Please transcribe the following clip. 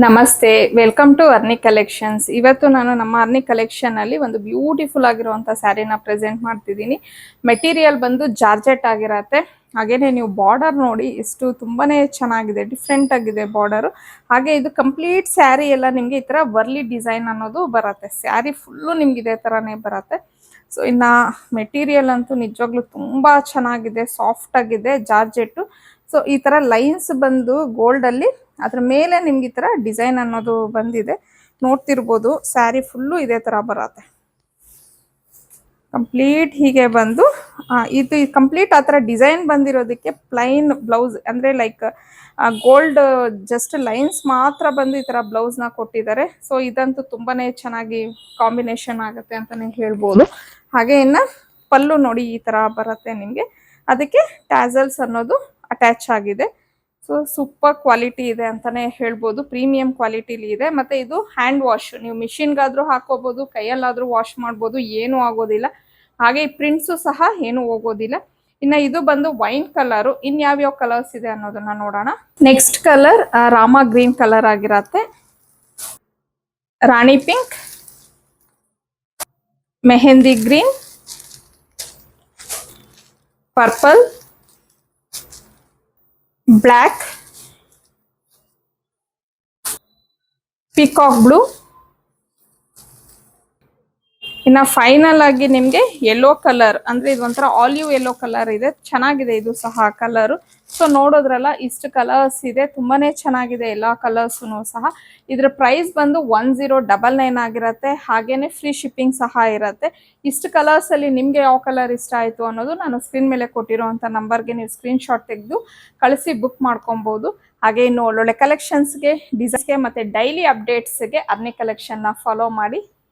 ನಮಸ್ತೆ, welcome to ಅರ್ನಿ collections. ಇವತ್ತು ನಾನು ನಮ್ಮ ಅರ್ನಿ ಕಲೆಕ್ಷನ್ ಅಲ್ಲಿ ಒಂದು ಬ್ಯೂಟಿಫುಲ್ ಆಗಿರುವಂತ ಸ್ಯಾರಿನ ಪ್ರೆಸೆಂಟ್ ಮಾಡ್ತಿದ್ದೀನಿ. ಮೆಟೀರಿಯಲ್ ಬಂದು ಜಾರ್ಜೆಟ್ ಆಗಿರತ್ತೆ. ಹಾಗೇನೆ ನೀವು ಬಾರ್ಡರ್ ನೋಡಿ ಎಷ್ಟು ತುಂಬಾನೇ ಚೆನ್ನಾಗಿದೆ, ಡಿಫ್ರೆಂಟ್ ಆಗಿದೆ ಬಾರ್ಡರ್. ಹಾಗೆ ಇದು ಕಂಪ್ಲೀಟ್ ಸ್ಯಾರಿ ಎಲ್ಲ ನಿಮ್ಗೆ ಈ ತರ ವರ್ಲಿ ಡಿಸೈನ್ ಅನ್ನೋದು ಬರುತ್ತೆ. ಸ್ಯಾರಿ ಫುಲ್ಲು ನಿಮ್ಗೆ ಇದೇ ತರಾನೇ ಬರುತ್ತೆ. ಸೊ ಇನ್ನ ಮೆಟೀರಿಯಲ್ ಅಂತೂ ನಿಜವಾಗ್ಲೂ ತುಂಬಾ ಚೆನ್ನಾಗಿದೆ, ಸಾಫ್ಟ್ ಆಗಿದೆ, ಜಾರ್ಜೆಟ್. ಸೊ ಈ ತರ ಲೈನ್ಸ್ ಬಂದು ಗೋಲ್ಡ್ ಅಲ್ಲಿ ಅದ್ರ ಮೇಲೆ ನಿಮ್ಗೆ ಈ ತರ ಡಿಸೈನ್ ಅನ್ನೋದು ಬಂದಿದೆ. ನೋಡ್ತಿರ್ಬೋದು ಸ್ಯಾರಿ ಫುಲ್ಲು ಇದೇ ತರ ಬರುತ್ತೆ. ಕಂಪ್ಲೀಟ್ ಹೀಗೆ ಬಂದು ಇದು ಕಂಪ್ಲೀಟ್ ಆ ಥರ ಡಿಸೈನ್ ಬಂದಿರೋದಕ್ಕೆ ಪ್ಲೈನ್ ಬ್ಲೌಸ್ ಅಂದರೆ ಲೈಕ್ ಗೋಲ್ಡ್ ಜಸ್ಟ್ ಲೈನ್ಸ್ ಮಾತ್ರ ಬಂದು ಈ ಥರ ಬ್ಲೌಸ್ನ ಕೊಟ್ಟಿದ್ದಾರೆ. ಸೊ ಇದಂತೂ ತುಂಬಾನೇ ಚೆನ್ನಾಗಿ ಕಾಂಬಿನೇಷನ್ ಆಗುತ್ತೆ ಅಂತಲೇ ಹೇಳ್ಬೋದು. ಹಾಗೆ ಇನ್ನು ಪಲ್ಲು ನೋಡಿ ಈ ಥರ ಬರುತ್ತೆ ನಿಮಗೆ. ಅದಕ್ಕೆ ಟ್ಯಾಸಲ್ಸ್ ಅನ್ನೋದು ಅಟ್ಯಾಚ್ ಆಗಿದೆ. ಸೊ ಸೂಪರ್ ಕ್ವಾಲಿಟಿ ಇದೆ ಅಂತಾನೆ ಹೇಳ್ಬೋದು, ಪ್ರೀಮಿಯಂ ಕ್ವಾಲಿಟಿಲಿ ಇದೆ. ಮತ್ತೆ ಇದು ಹ್ಯಾಂಡ್ ವಾಶ್, ನೀವು ಮಿಷಿನ್ಗಾದ್ರೂ ಹಾಕೋಬಹುದು, ಕೈಯಲ್ಲಾದ್ರೂ ವಾಶ್ ಮಾಡ್ಬೋದು, ಏನೂ ಆಗೋದಿಲ್ಲ. ಹಾಗೆ ಈ ಪ್ರಿಂಟ್ಸು ಸಹ ಏನೂ ಹೋಗೋದಿಲ್ಲ. ಇನ್ನು ಇದು ಬಂದು ವೈನ್ ಕಲರು. ಇನ್ಯಾವ್ಯಾವ ಕಲರ್ಸ್ ಇದೆ ಅನ್ನೋದನ್ನ ನೋಡೋಣ. Next colour Rama green colour ಆಗಿರತ್ತೆ, Rani pink, mehndi green, purple, black, peacock blue, ಇನ್ನು ಫೈನಲ್ ಆಗಿ ನಿಮಗೆ ಯೆಲ್ಲೋ ಕಲರ್, ಅಂದ್ರೆ ಇದು ಒಂಥರ ಆಲಿವ್ ಯೆಲ್ಲೋ ಕಲರ್ ಇದೆ. ಚೆನ್ನಾಗಿದೆ ಇದು ಸಹ ಕಲರು. ಸೊ ನೋಡೋದ್ರಲ್ಲ ಇಷ್ಟು ಕಲರ್ಸ್ ಇದೆ, ತುಂಬಾನೇ ಚೆನ್ನಾಗಿದೆ ಎಲ್ಲ ಕಲರ್ಸು ಸಹ. ಇದ್ರ ಪ್ರೈಸ್ ಬಂದು 1099 ಆಗಿರತ್ತೆ. ಹಾಗೇನೆ ಫ್ರೀ ಶಿಪ್ಪಿಂಗ್ ಸಹ ಇರುತ್ತೆ. ಇಷ್ಟು ಕಲರ್ಸ್ ಅಲ್ಲಿ ನಿಮ್ಗೆ ಯಾವ ಕಲರ್ ಇಷ್ಟ ಆಯ್ತು ಅನ್ನೋದು ನಾನು ಸ್ಕ್ರೀನ್ ಮೇಲೆ ಕೊಟ್ಟಿರೋಂಥ ನಂಬರ್ಗೆ ನೀವು ಸ್ಕ್ರೀನ್ ಶಾಟ್ ತೆಗೆದು ಕಳಿಸಿ ಬುಕ್ ಮಾಡ್ಕೊಬಹುದು. ಹಾಗೆ ಇನ್ನು ಒಳ್ಳೊಳ್ಳೆ ಕಲೆಕ್ಷನ್ಸ್ಗೆ, ಡಿಸೈನ್ಸ್ಗೆ ಮತ್ತೆ ಡೈಲಿ ಅಪ್ಡೇಟ್ಸ್ಗೆ ಅರ್ನಿ ಕಲೆಕ್ಷನ್ನ ಫಾಲೋ ಮಾಡಿ.